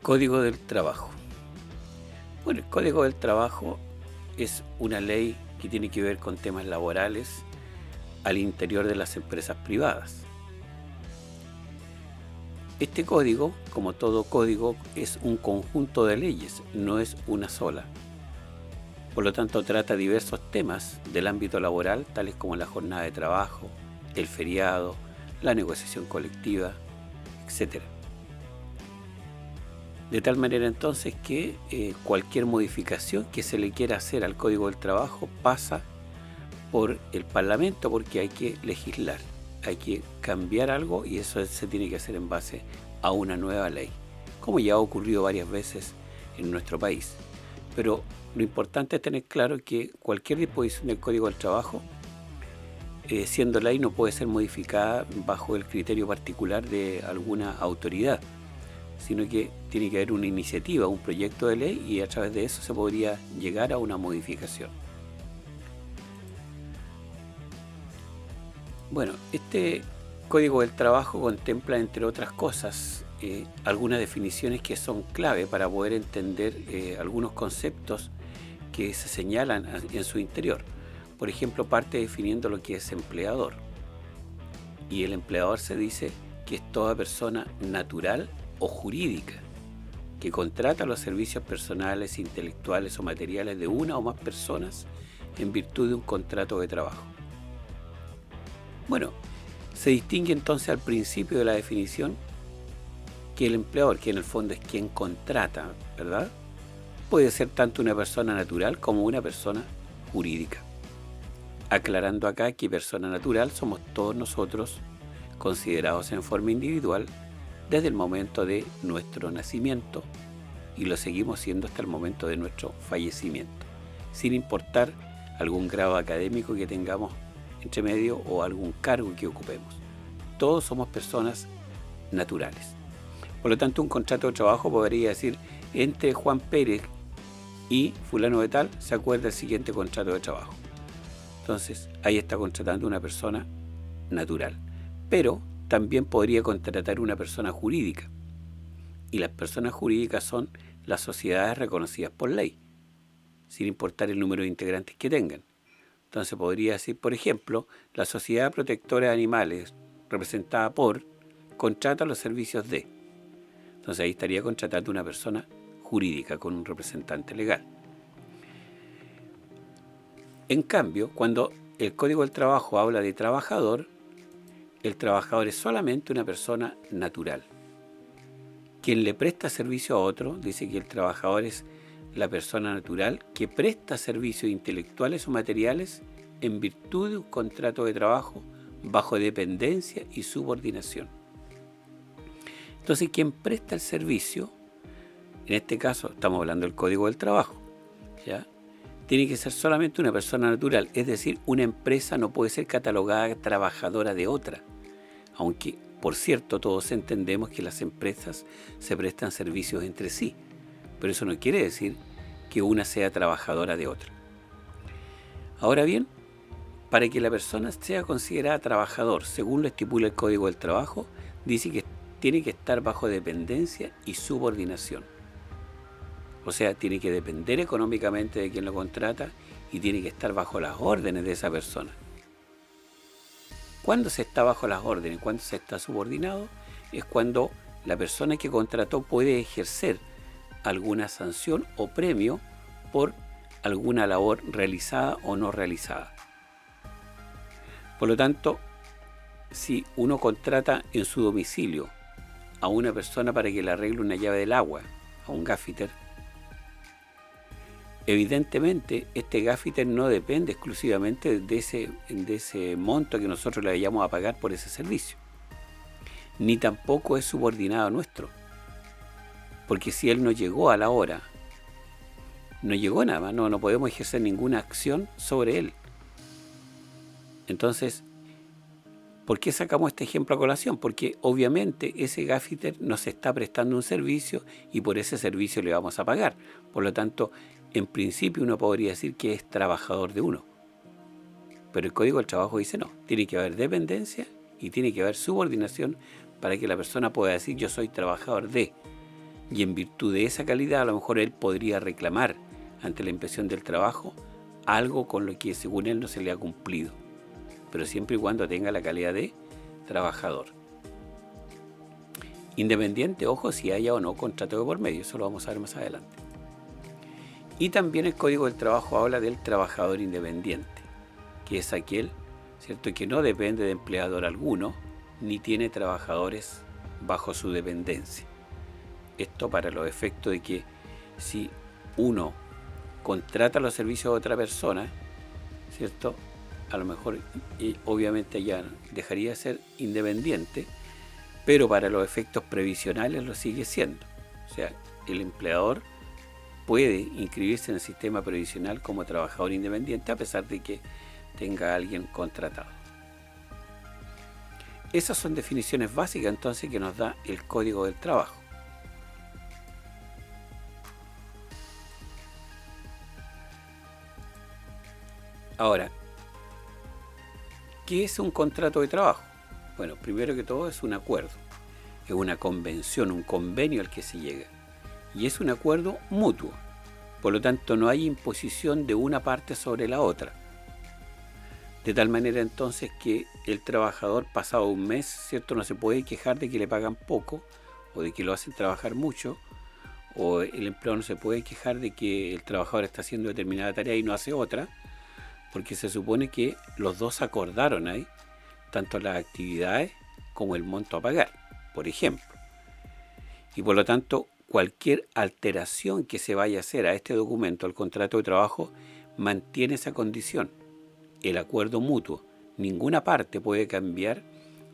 Código del Trabajo. Bueno, el Código del Trabajo es una ley que tiene que ver con temas laborales al interior de las empresas privadas. Este código, como todo código, es un conjunto de leyes, no es una sola. Por lo tanto, trata diversos temas del ámbito laboral, tales como la jornada de trabajo, el feriado, la negociación colectiva, etc. De tal manera entonces que cualquier modificación que se le quiera hacer al Código del Trabajo pasa por el Parlamento, porque hay que legislar, hay que cambiar algo, y eso se tiene que hacer en base a una nueva ley, como ya ha ocurrido varias veces en nuestro país. Pero lo importante es tener claro que cualquier disposición del Código del Trabajo, siendo ley, no puede ser modificada bajo el criterio particular de alguna autoridad, sino que tiene que haber una iniciativa, un proyecto de ley, y a través de eso se podría llegar a una modificación. Bueno, este Código del Trabajo contempla, entre otras cosas, algunas definiciones que son clave para poder entender algunos conceptos que se señalan en su interior. Por ejemplo, parte definiendo lo que es empleador. Y el empleador se dice que es toda persona natural o jurídica que contrata los servicios personales, intelectuales o materiales de una o más personas en virtud de un contrato de trabajo. Bueno, se distingue entonces al principio de la definición que el empleador, que en el fondo es quien contrata, ¿verdad?, puede ser tanto una persona natural como una persona jurídica. Aclarando acá que persona natural somos todos nosotros, considerados en forma individual desde el momento de nuestro nacimiento, y lo seguimos siendo hasta el momento de nuestro fallecimiento, sin importar algún grado académico que tengamos entre medio o algún cargo que ocupemos. Todos somos personas naturales. Por lo tanto, un contrato de trabajo podría decir: entre Juan Pérez y fulano de tal se acuerda el siguiente contrato de trabajo. Entonces, ahí está contratando una persona natural. Pero también podría contratar una persona jurídica. Y las personas jurídicas son las sociedades reconocidas por ley, sin importar el número de integrantes que tengan. Entonces podría decir, por ejemplo, la Sociedad Protectora de Animales, representada por, contrata los servicios de. Entonces ahí estaría contratando una persona jurídica con un representante legal. En cambio, cuando el Código del Trabajo habla de trabajador, el trabajador es solamente una persona natural. Quien le presta servicio a otro, dice que el trabajador es la persona natural que presta servicios intelectuales o materiales en virtud de un contrato de trabajo bajo dependencia y subordinación. Entonces, quien presta el servicio, en este caso estamos hablando del Código del Trabajo, ¿ya?, tiene que ser solamente una persona natural, es decir, una empresa no puede ser catalogada trabajadora de otra, aunque, por cierto, todos entendemos que las empresas se prestan servicios entre sí, pero eso no quiere decir que una sea trabajadora de otra. Ahora bien, para que la persona sea considerada trabajador, según lo estipula el Código del Trabajo, dice que tiene que estar bajo dependencia y subordinación. O sea, tiene que depender económicamente de quien lo contrata y tiene que estar bajo las órdenes de esa persona. ¿Cuándo se está bajo las órdenes? ¿Cuándo se está subordinado? Es cuando la persona que contrató puede ejercer alguna sanción o premio por alguna labor realizada o no realizada. Por lo tanto, si uno contrata en su domicilio a una persona para que le arregle una llave del agua, a un gaffiter, evidentemente este gaffiter no depende exclusivamente de ese monto que nosotros le vayamos a pagar por ese servicio, ni tampoco es subordinado nuestro, porque si él no llegó a la hora, no llegó nada más, no podemos ejercer ninguna acción sobre él. Entonces, ¿por qué sacamos este ejemplo a colación? Porque obviamente ese gaffiter nos está prestando un servicio y por ese servicio le vamos a pagar. Por lo tanto, en principio uno podría decir que es trabajador de uno. Pero el Código del Trabajo dice no, tiene que haber dependencia y tiene que haber subordinación para que la persona pueda decir yo soy trabajador de. y en virtud de esa calidad a lo mejor él podría reclamar ante la inspección del trabajo algo con lo que según él no se le ha cumplido, pero siempre y cuando tenga la calidad de trabajador. Independiente, ojo, si haya o no contrato de por medio, eso lo vamos a ver más adelante. Y también el Código del Trabajo habla del trabajador independiente, que es aquel, ¿cierto?, que no depende de empleador alguno, ni tiene trabajadores bajo su dependencia. Esto para los efectos de que si uno contrata los servicios de otra persona, ¿cierto?, a lo mejor obviamente ya dejaría de ser independiente, pero para los efectos previsionales lo sigue siendo. O sea, el empleador puede inscribirse en el sistema previsional como trabajador independiente a pesar de que tenga a alguien contratado. Esas son definiciones básicas entonces que nos da el Código del Trabajo. Ahora, ¿qué es un contrato de trabajo? Bueno, primero que todo es un acuerdo, es una convención, un convenio al que se llega. Y es un acuerdo mutuo, por lo tanto no hay imposición de una parte sobre la otra. De tal manera entonces que el trabajador pasado un mes, ¿cierto?, no se puede quejar de que le pagan poco o de que lo hacen trabajar mucho, o el empleador no se puede quejar de que el trabajador está haciendo determinada tarea y no hace otra, porque se supone que los dos acordaron ahí tanto las actividades como el monto a pagar, por ejemplo. Y por lo tanto, cualquier alteración que se vaya a hacer a este documento, al contrato de trabajo, mantiene esa condición, el acuerdo mutuo. Ninguna parte puede cambiar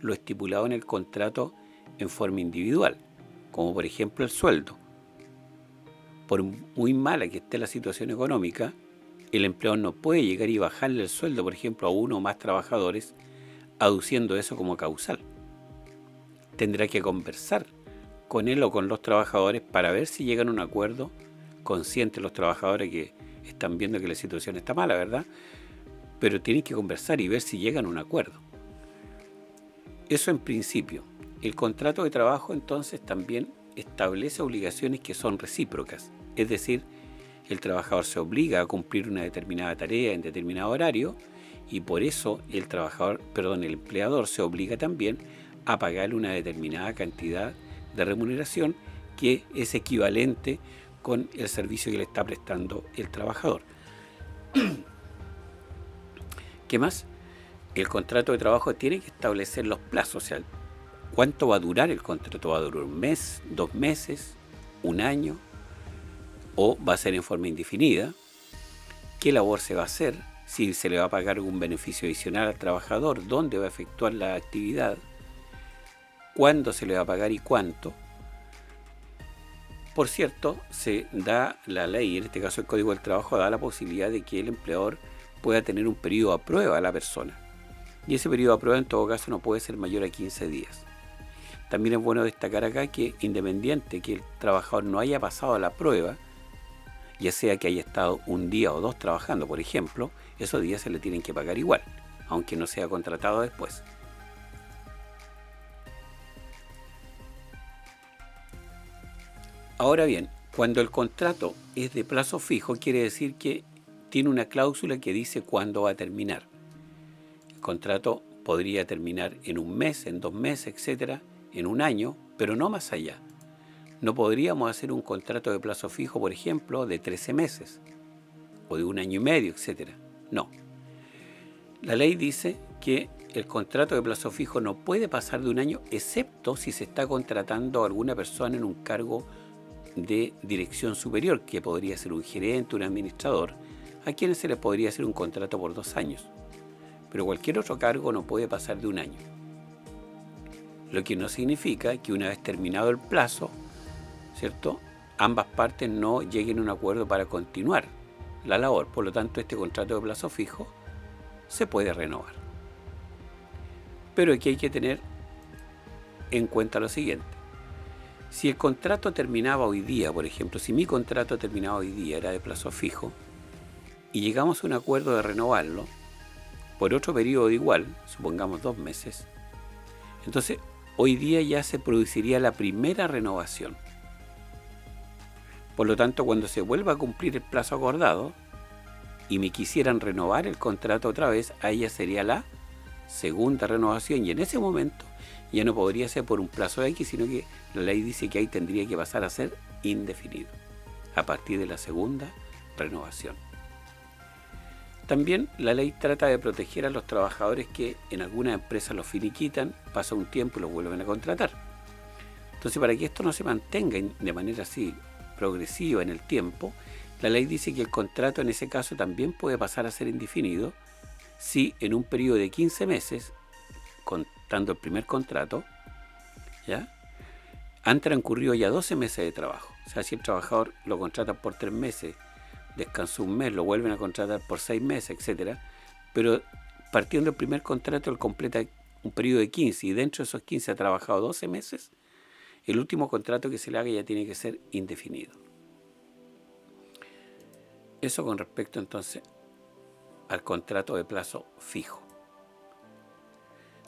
lo estipulado en el contrato en forma individual, como por ejemplo el sueldo. Por muy mala que esté la situación económica, el empleador no puede llegar y bajarle el sueldo, por ejemplo, a uno o más trabajadores, aduciendo eso como causal. Tendrá que conversar con él o con los trabajadores para ver si llegan a un acuerdo, conscientes los trabajadores que están viendo que la situación está mala, ¿verdad? Pero tienen que conversar y ver si llegan a un acuerdo. Eso en principio. El contrato de trabajo entonces también establece obligaciones que son recíprocas, es decir, el trabajador se obliga a cumplir una determinada tarea en determinado horario y por eso el empleador se obliga también a pagarle una determinada cantidad de remuneración que es equivalente con el servicio que le está prestando el trabajador. ¿Qué más? El contrato de trabajo tiene que establecer los plazos, o sea, ¿cuánto va a durar el contrato? ¿Va a durar un mes, 2 meses, un año? ¿O va a ser en forma indefinida? ¿Qué labor se va a hacer? Si se le va a pagar algún beneficio adicional al trabajador, ¿dónde va a efectuar la actividad? ¿Cuándo se le va a pagar y cuánto? Por cierto, se da la ley, en este caso el Código del Trabajo, da la posibilidad de que el empleador pueda tener un periodo a prueba a la persona. Y ese periodo a prueba en todo caso no puede ser mayor a 15 días. También es bueno destacar acá que independiente que el trabajador no haya pasado la prueba, ya sea que haya estado un día o 2 trabajando, por ejemplo, esos días se le tienen que pagar igual, aunque no sea contratado después. Ahora bien, cuando el contrato es de plazo fijo, quiere decir que tiene una cláusula que dice cuándo va a terminar. El contrato podría terminar en un mes, en 2 meses, etcétera, en un año, pero no más allá. No podríamos hacer un contrato de plazo fijo, por ejemplo, de 13 meses o de 1 año y medio, etcétera. No. La ley dice que el contrato de plazo fijo no puede pasar de 1 año, excepto si se está contratando a alguna persona en un cargo de dirección superior, que podría ser un gerente, un administrador, a quienes se les podría hacer un contrato por 2 años. Pero cualquier otro cargo no puede pasar de 1 año. Lo que no significa que una vez terminado el plazo, ¿cierto?, ambas partes no lleguen a un acuerdo para continuar la labor. Por lo tanto, este contrato de plazo fijo se puede renovar. Pero aquí hay que tener en cuenta lo siguiente. Si el contrato terminaba hoy día, por ejemplo, si mi contrato terminaba hoy día, era de plazo fijo, y llegamos a un acuerdo de renovarlo por otro periodo igual, supongamos 2 meses, entonces hoy día ya se produciría la primera renovación. Por lo tanto, cuando se vuelva a cumplir el plazo acordado y me quisieran renovar el contrato otra vez, ahí ya sería la segunda renovación, y en ese momento ya no podría ser por un plazo X, sino que la ley dice que ahí tendría que pasar a ser indefinido a partir de la segunda renovación. También la ley trata de proteger a los trabajadores que en algunas empresas los finiquitan, pasa un tiempo y los vuelven a contratar. Entonces, para que esto no se mantenga de manera así progresiva en el tiempo, la ley dice que el contrato en ese caso también puede pasar a ser indefinido si en un periodo de 15 meses, contando el primer contrato, ¿ya?, han transcurrido ya 12 meses de trabajo. O sea, si el trabajador lo contratan por 3 meses, descansó un mes, lo vuelven a contratar por 6 meses, etc. Pero partiendo del primer contrato, él completa un periodo de 15 y dentro de esos 15 ha trabajado 12 meses, el último contrato que se le haga ya tiene que ser indefinido. Eso con respecto entonces al contrato de plazo fijo.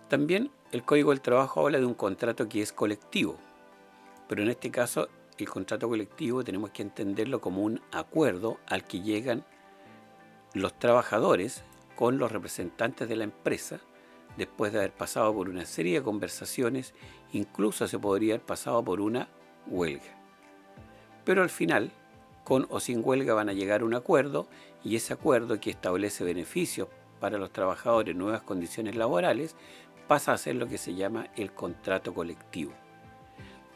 También el Código del Trabajo habla de un contrato que es colectivo, pero en este caso el contrato colectivo tenemos que entenderlo como un acuerdo al que llegan los trabajadores con los representantes de la empresa después de haber pasado por una serie de conversaciones, incluso se podría haber pasado por una huelga. Pero al final, con o sin huelga, van a llegar a un acuerdo, y ese acuerdo, que establece beneficios para los trabajadores, nuevas condiciones laborales, pasa a ser lo que se llama el contrato colectivo.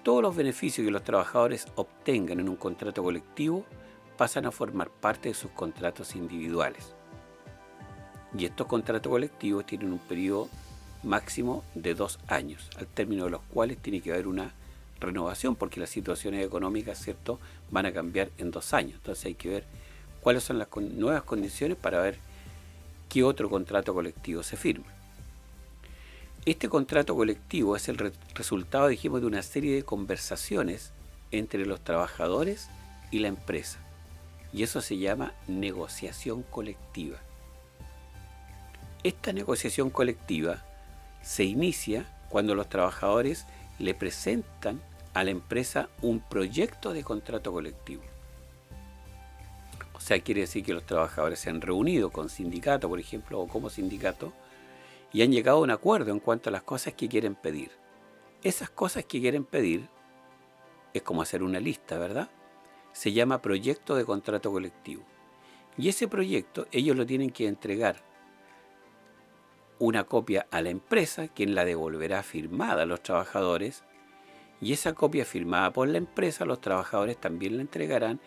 Todos los beneficios que los trabajadores obtengan en un contrato colectivo pasan a formar parte de sus contratos individuales. Y estos contratos colectivos tienen un periodo máximo de 2 años, al término de los cuales tiene que haber una renovación, porque las situaciones económicas, ¿cierto?, van a cambiar en 2 años. Entonces hay que ver cuáles son las nuevas condiciones para ver qué otro contrato colectivo se firma. Este contrato colectivo es el resultado, dijimos, de una serie de conversaciones entre los trabajadores y la empresa. Y eso se llama negociación colectiva. Esta negociación colectiva se inicia cuando los trabajadores le presentan a la empresa un proyecto de contrato colectivo. O sea, quiere decir que los trabajadores se han reunido con sindicato, por ejemplo, o como sindicato, y han llegado a un acuerdo en cuanto a las cosas que quieren pedir. Esas cosas que quieren pedir es como hacer una lista, ¿verdad? Se llama proyecto de contrato colectivo. Y ese proyecto ellos lo tienen que entregar una copia a la empresa, quien la devolverá firmada a los trabajadores, y esa copia firmada por la empresa los trabajadores también la entregarán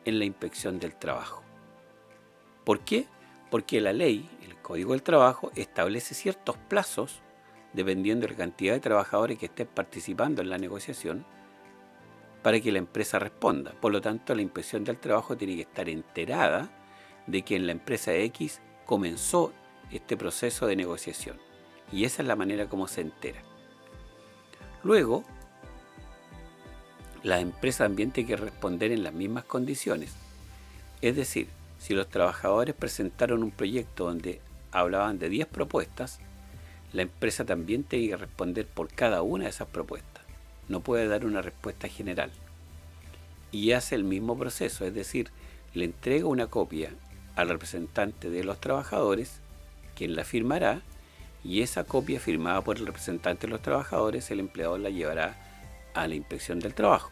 en la inspección del trabajo. ¿Por qué? Porque la ley, el Código del Trabajo, establece ciertos plazos, dependiendo de la cantidad de trabajadores que estén participando en la negociación, para que la empresa responda. Por lo tanto, la inspección del trabajo tiene que estar enterada de que en la empresa X comenzó este proceso de negociación. Y esa es la manera como se entera. Luego, la empresa también tiene que responder en las mismas condiciones. Es decir, si los trabajadores presentaron un proyecto donde hablaban de 10 propuestas, la empresa también tiene que responder por cada una de esas propuestas. No puede dar una respuesta general. Y hace el mismo proceso, es decir, le entrega una copia al representante de los trabajadores, quien la firmará, y esa copia firmada por el representante de los trabajadores, el empleador la llevará a la inspección del trabajo,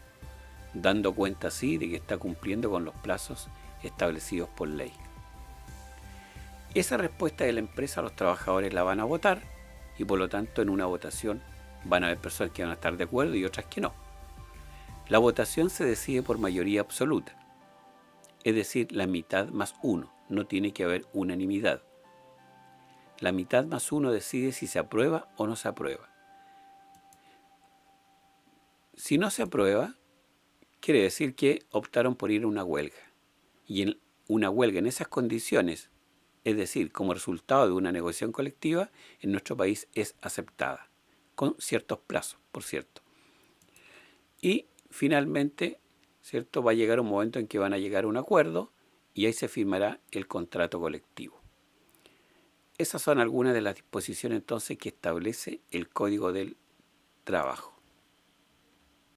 dando cuenta así de que está cumpliendo con los plazos establecidos por ley. Esa respuesta de la empresa los trabajadores la van a votar, y por lo tanto en una votación van a haber personas que van a estar de acuerdo y otras que no. La votación se decide por mayoría absoluta, es decir, la mitad más 1, no tiene que haber unanimidad. La mitad más 1 decide si se aprueba o no se aprueba. Si no se aprueba, quiere decir que optaron por ir a una huelga. Y en una huelga en esas condiciones, es decir, como resultado de una negociación colectiva, en nuestro país es aceptada, con ciertos plazos, por cierto. Y finalmente, ¿cierto?, va a llegar un momento en que van a llegar a un acuerdo y ahí se firmará el contrato colectivo. Esas son algunas de las disposiciones entonces que establece el Código del Trabajo.